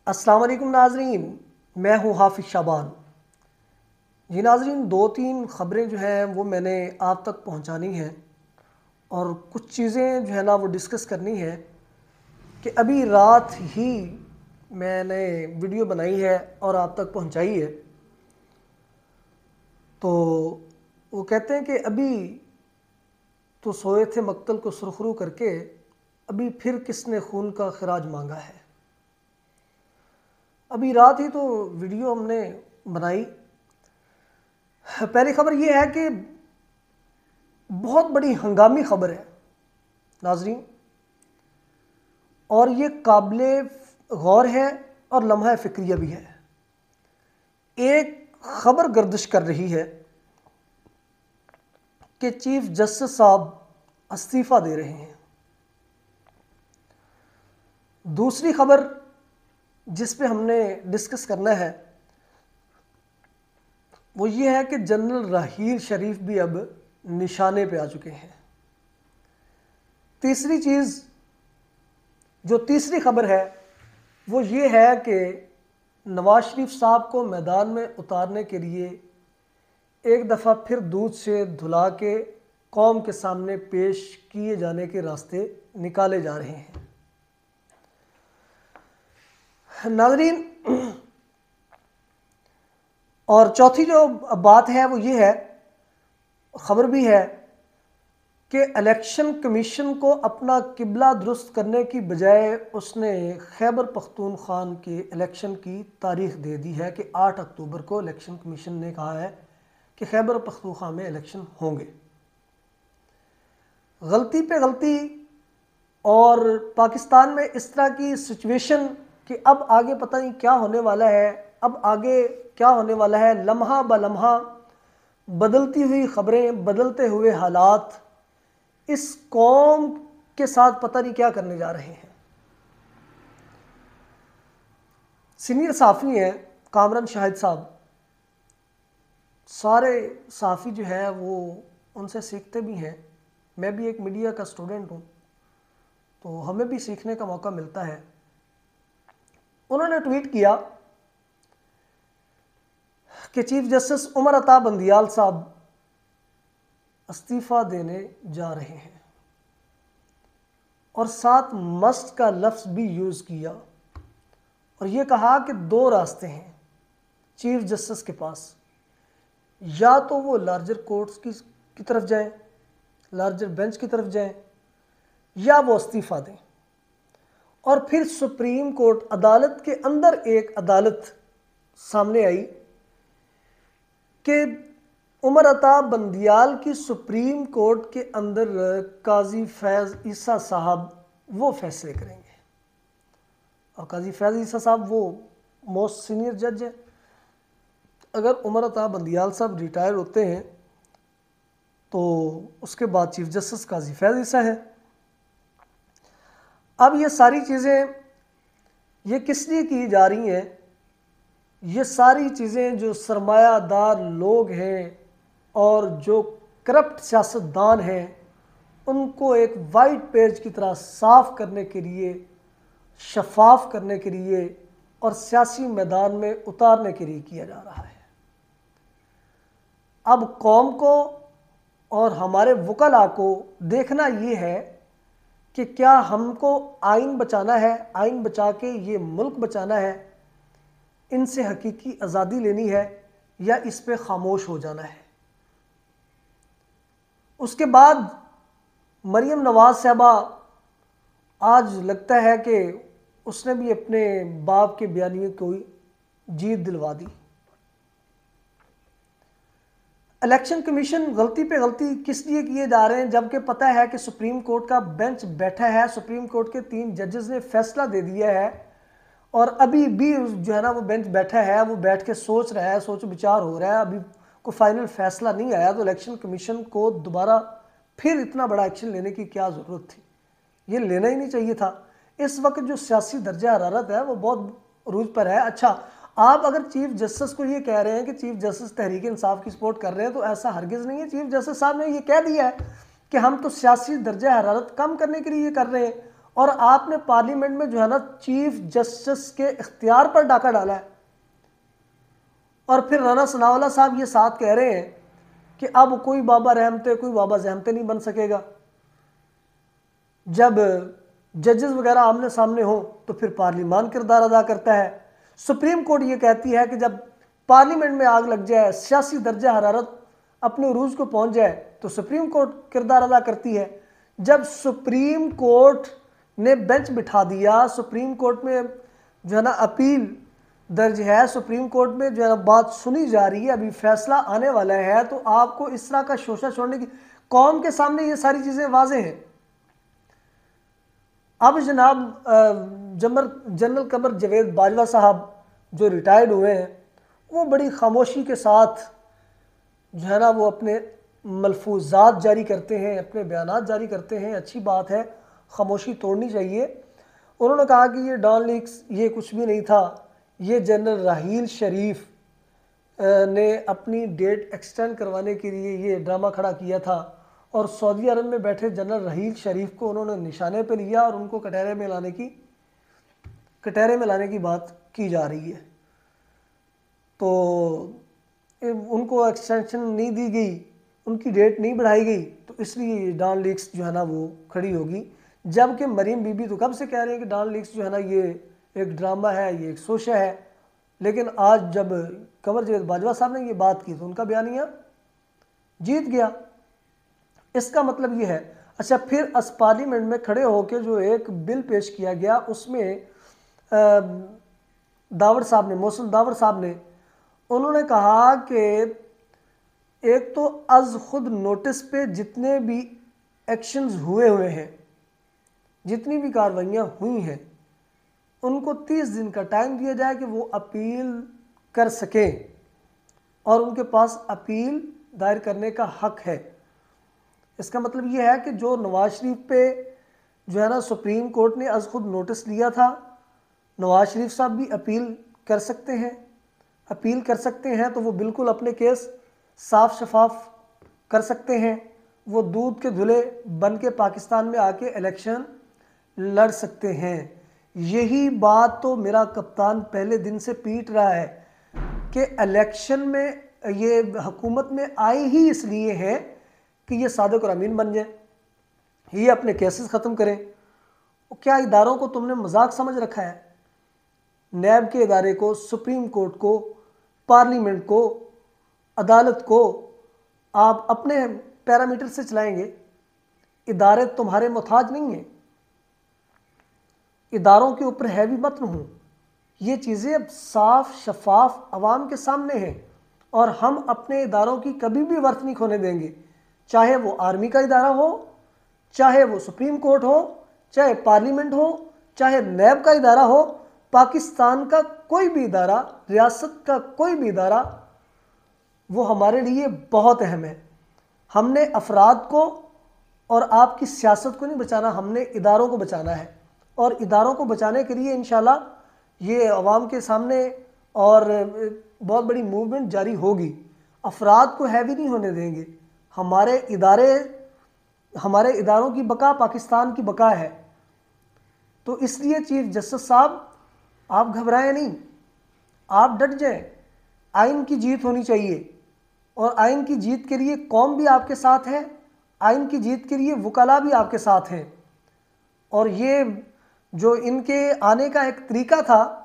अस्सलाम वालेकुम नाजरीन, मैं हूँ हाफिज़ शाबान। जी नाजरीन, दो तीन ख़बरें जो हैं वो मैंने आप तक पहुँचानी हैं और कुछ चीज़ें जो है ना वो डिस्कस करनी है कि अभी रात ही मैंने वीडियो बनाई है और आप तक पहुँचाई है। तो वो कहते हैं कि अभी तो सोए थे मक्तल को सुरखरू करके, अभी फिर किसने खून का खराज मांगा है। अभी रात ही तो वीडियो हमने बनाई। पहली खबर ये है कि बहुत बड़ी हंगामी खबर है नाजरीन, और ये काबिले गौर है और लम्हा फ़िक्रिया भी है। एक खबर गर्दिश कर रही है कि चीफ जस्टिस साहब इस्तीफ़ा दे रहे हैं। दूसरी खबर जिस पे हमने डिस्कस करना है वो ये है कि जनरल राहील शरीफ भी अब निशाने पे आ चुके हैं। तीसरी चीज़, जो तीसरी खबर है वो ये है कि नवाज शरीफ साहब को मैदान में उतारने के लिए एक दफ़ा फिर दूध से धुला के कौम के सामने पेश किए जाने के रास्ते निकाले जा रहे हैं। नाज़रीन, और चौथी जो बात है वो ये है, ख़बर भी है कि इलेक्शन कमीशन को अपना किबला दुरुस्त करने की बजाय उसने खैबर पख्तूनख्वा के इलेक्शन की तारीख दे दी है कि 8 अक्टूबर को इलेक्शन कमीशन ने कहा है कि खैबर पख्तूनख्वा में इलेक्शन होंगे। गलती पे गलती, और पाकिस्तान में इस तरह की सिचुएशन कि अब आगे पता नहीं क्या होने वाला है, अब आगे क्या होने वाला है। लम्हा ब लम्हा बदलती हुई ख़बरें, बदलते हुए हालात इस कौम के साथ पता नहीं क्या करने जा रहे हैं। सीनियर सहाफ़ी हैं कामरान शाहिद साहब। सारे सहाफ़ी जो है वो उनसे सीखते भी हैं। मैं भी एक मीडिया का स्टूडेंट हूँ, तो हमें भी सीखने का मौका मिलता है। उन्होंने ट्वीट किया कि चीफ जस्टिस उमर अता बंदियाल साहब इस्तीफ़ा देने जा रहे हैं और साथ मस्ट का लफ्ज़ भी यूज़ किया और ये कहा कि दो रास्ते हैं चीफ जस्टिस के पास, या तो वो लार्जर कोर्ट्स की तरफ जाएं, लार्जर बेंच की तरफ जाएं, या वो इस्तीफ़ा दें। और फिर सुप्रीम कोर्ट अदालत के अंदर एक अदालत सामने आई कि उमर अता बंदियाल की सुप्रीम कोर्ट के अंदर काजी फैज़ ईसा साहब वो फैसले करेंगे। और काजी फैज़ ईसा साहब वो मोस्ट सीनियर जज है। अगर उमर अता बंदियाल साहब रिटायर होते हैं तो उसके बाद चीफ जस्टिस काजी फैज़ ईसा है। अब ये सारी चीज़ें ये किस लिए की जा रही हैं? ये सारी चीज़ें जो सरमायादार लोग हैं और जो करप्ट सियासतदान हैं उनको एक वाइट पेज की तरह साफ करने के लिए, शफाफ करने के लिए और सियासी मैदान में उतारने के लिए किया जा रहा है। अब कौम को और हमारे वकला को देखना ये है कि क्या हमको आइन बचाना है, आइन बचा के ये मुल्क बचाना है, इनसे हकीकी आज़ादी लेनी है, या इस पे खामोश हो जाना है। उसके बाद मरीम नवाज साहबा आज लगता है कि उसने भी अपने बाप के बयानिए को जीत दिलवा दी। इलेक्शन कमीशन गलती पे गलती किस लिए किए जा रहे हैं, जबकि पता है कि सुप्रीम कोर्ट का बेंच बैठा है, सुप्रीम कोर्ट के 3 जजेस ने फैसला दे दिया है और अभी भी जो है ना वो बेंच बैठा है, वो बैठ के सोच रहा है, सोच विचार हो रहा है, अभी कोई फाइनल फैसला नहीं आया। तो इलेक्शन कमीशन को दोबारा फिर इतना बड़ा एक्शन लेने की क्या ज़रूरत थी? ये लेना ही नहीं चाहिए था। इस वक्त जो सियासी दर्जा हरारत है वो बहुत रूज पर है। अच्छा, आप अगर चीफ जस्टिस को ये कह रहे हैं कि चीफ जस्टिस तहरीक इंसाफ की सपोर्ट कर रहे हैं, तो ऐसा हरगिज़ नहीं है। चीफ जस्टिस साहब ने ये कह दिया है कि हम तो सियासी दर्जा हरारत कम करने के लिए ये कर रहे हैं और आपने पार्लियामेंट में जो है ना चीफ जस्टिस के इख्तियार पर डाका डाला है। और फिर राना सनाउल्लाह साहब ये साथ कह रहे हैं कि अब कोई बाबा रहमते कोई बाबा जहमते नहीं बन सकेगा। जब जजेस वगैरह आमने सामने हो तो फिर पार्लियामान किरदार अदा करता है। सुप्रीम कोर्ट ये कहती है कि जब पार्लियामेंट में आग लग जाए, सियासी दर्जा हरारत अपने उरूज को पहुंच जाए, तो सुप्रीम कोर्ट किरदार अदा करती है। जब सुप्रीम कोर्ट ने बेंच बिठा दिया, सुप्रीम कोर्ट में जो है ना अपील दर्ज है, सुप्रीम कोर्ट में जो है ना बात सुनी जा रही है, अभी फैसला आने वाला है, तो आपको इस तरह का शोषा छोड़ने की, कौम के सामने ये सारी चीज़ें वाजे हैं। अब जनाब जनरल कमर जावेद बाजवा साहब जो रिटायर्ड हुए हैं, वो बड़ी खामोशी के साथ जो है ना वो अपने मलफूजात जारी करते हैं, अपने बयानात जारी करते हैं। अच्छी बात है, खामोशी तोड़नी चाहिए। उन्होंने कहा कि ये डॉन लीक्स ये कुछ भी नहीं था, ये जनरल राहील शरीफ ने अपनी डेट एक्सटेंड करवाने के लिए ये ड्रामा खड़ा किया था, और सऊदी अरब में बैठे जनरल राहील शरीफ को उन्होंने निशाने पर लिया और उनको कटहरे में लाने की बात की जा रही है। तो उनको एक्सटेंशन नहीं दी गई, उनकी डेट नहीं बढ़ाई गई, तो इसलिए डॉन लीक्स जो है ना वो खड़ी होगी। जबकि मरीम बीबी तो कब से कह रहे हैं कि डॉन लीक्स जो है ना ये एक ड्रामा है, ये एक शोषा है। लेकिन आज जब कमर जावेद बाजवा साहब ने ये बात की तो उनका बयानिया जीत गया। इसका मतलब ये है। अच्छा, फिर पार्लियामेंट में खड़े होकर जो एक बिल पेश किया गया, उसमें दावर साहब ने, मोहसिन दावर साहब ने, उन्होंने कहा कि एक तो अज खुद नोटिस पे जितने भी एक्शंस हुए हैं, जितनी भी कार्रवाइयाँ हुई हैं, उनको 30 दिन का टाइम दिया जाए कि वो अपील कर सकें, और उनके पास अपील दायर करने का हक है। इसका मतलब ये है कि जो नवाज शरीफ पे जो है ना सुप्रीम कोर्ट ने अज खुद नोटिस लिया था, नवाज शरीफ साहब भी अपील कर सकते हैं। अपील कर सकते हैं तो वो बिल्कुल अपने केस साफ शफाफ कर सकते हैं। वो दूध के धुले बन के पाकिस्तान में आके इलेक्शन लड़ सकते हैं। यही बात तो मेरा कप्तान पहले दिन से पीट रहा है कि इलेक्शन में ये हुकूमत में आई ही इसलिए है कि ये सादिक और अमीन बन जाए, ये अपने केसेस ख़त्म करें। क्या इदारों को तुमने मजाक समझ रखा है? नैब के इदारे को, सुप्रीम कोर्ट को, पार्लियामेंट को, अदालत को आप अपने पैरामीटर से चलाएंगे। इदारे तुम्हारे मोहताज नहीं हैं। इदारों के ऊपर हैवी मत रहूं। ये चीज़ें अब साफ शफाफ आवाम के सामने हैं, और हम अपने इदारों की कभी भी वर्थ नहीं खोने देंगे। चाहे वो आर्मी का इदारा हो, चाहे वो सुप्रीम कोर्ट हो, चाहे पार्लियामेंट हो, चाहे नैब का इदारा हो, पाकिस्तान का कोई भी इदारा, रियासत का कोई भी इदारा, वो हमारे लिए बहुत अहम है। हमने अफराद को और आपकी सियासत को नहीं बचाना, हमने इदारों को बचाना है। और इदारों को बचाने के लिए इंशाल्लाह ये अवाम के सामने और बहुत बड़ी मूवमेंट जारी होगी। अफराद को हैवी नहीं होने देंगे। हमारे इदारों की बका पाकिस्तान की बका है। तो इसलिए चीफ जस्टिस साहब, आप घबराएं नहीं, आप डट जाएं। आइन की जीत होनी चाहिए, और आइन की जीत के लिए कौम भी आपके साथ है, आइन की जीत के लिए वकला भी आपके साथ हैं। और ये जो इनके आने का एक तरीका था,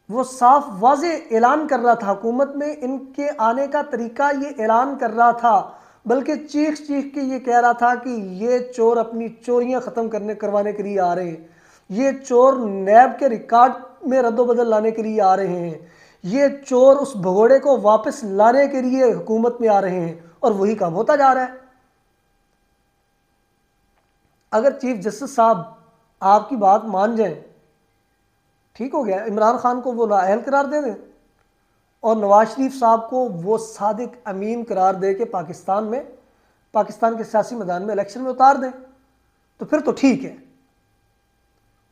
वो साफ वाज़े ऐलान कर रहा था, हुकूमत में इनके आने का तरीका ये ऐलान कर रहा था, बल्कि चीख चीख के ये कह रहा था कि ये चोर अपनी चोरियां ख़त्म करवाने के लिए आ रहे हैं, ये चोर नैब के रिकॉर्ड में रद्दोबदल लाने के लिए आ रहे हैं, ये चोर उस भगोड़े को वापस लाने के लिए हुकूमत में आ रहे हैं। और वही काम होता जा रहा है। अगर चीफ जस्टिस साहब आपकी बात मान जाएं, ठीक हो गया, इमरान खान को वो नाअहल करार दे दें और नवाज शरीफ साहब को वो सादिक अमीन करार दे के पाकिस्तान के सियासी मैदान में इलेक्शन में उतार दें, तो फिर तो ठीक है।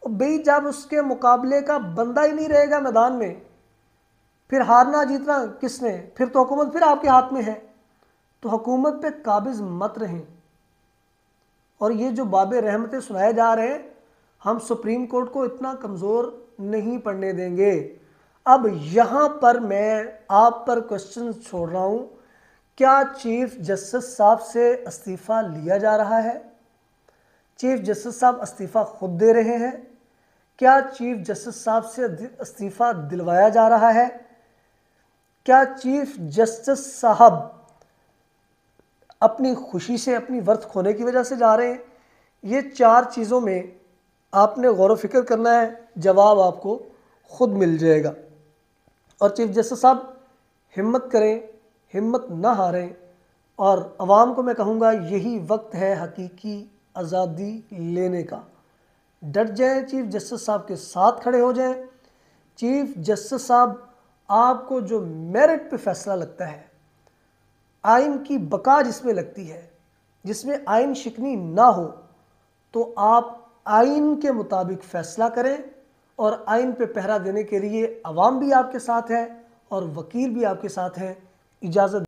और भाई जब उसके मुकाबले का बंदा ही नहीं रहेगा मैदान में, फिर हारना जीतना किसने? फिर तो हुकूमत फिर आपके हाथ में है। तो हुकूमत पे काबिज मत रहें। और ये जो बाबे रहमतें सुनाए जा रहे हैं, हम सुप्रीम कोर्ट को इतना कमज़ोर नहीं पड़ने देंगे। अब यहाँ पर मैं आप पर क्वेश्चन छोड़ रहा हूँ, क्या चीफ जस्टिस साहब से इस्तीफ़ा लिया जा रहा है? चीफ जस्टिस साहब इस्तीफ़ा खुद दे रहे हैं? क्या चीफ जस्टिस साहब से इस्तीफ़ा दिलवाया जा रहा है? क्या चीफ जस्टिस साहब अपनी खुशी से, अपनी वर्थ खोने की वजह से जा रहे हैं? ये चार चीज़ों में आपने गौर व फिक्र करना है, जवाब आपको खुद मिल जाएगा। और चीफ जस्टिस साहब हिम्मत करें, हिम्मत ना हारें, और आवाम को मैं कहूँगा यही वक्त है हकीकी आज़ादी लेने का। डट जाएं, चीफ जस्टिस साहब के साथ खड़े हो जाएं। चीफ जस्टिस साहब आपको जो मेरिट पे फैसला लगता है, आइन की बका जिसमें लगती है, जिसमें आइन शिकनी ना हो, तो आप आइन के मुताबिक फ़ैसला करें। और आइन पे पहरा देने के लिए अवाम भी आपके साथ है और वकील भी आपके साथ हैं। इजाज़त।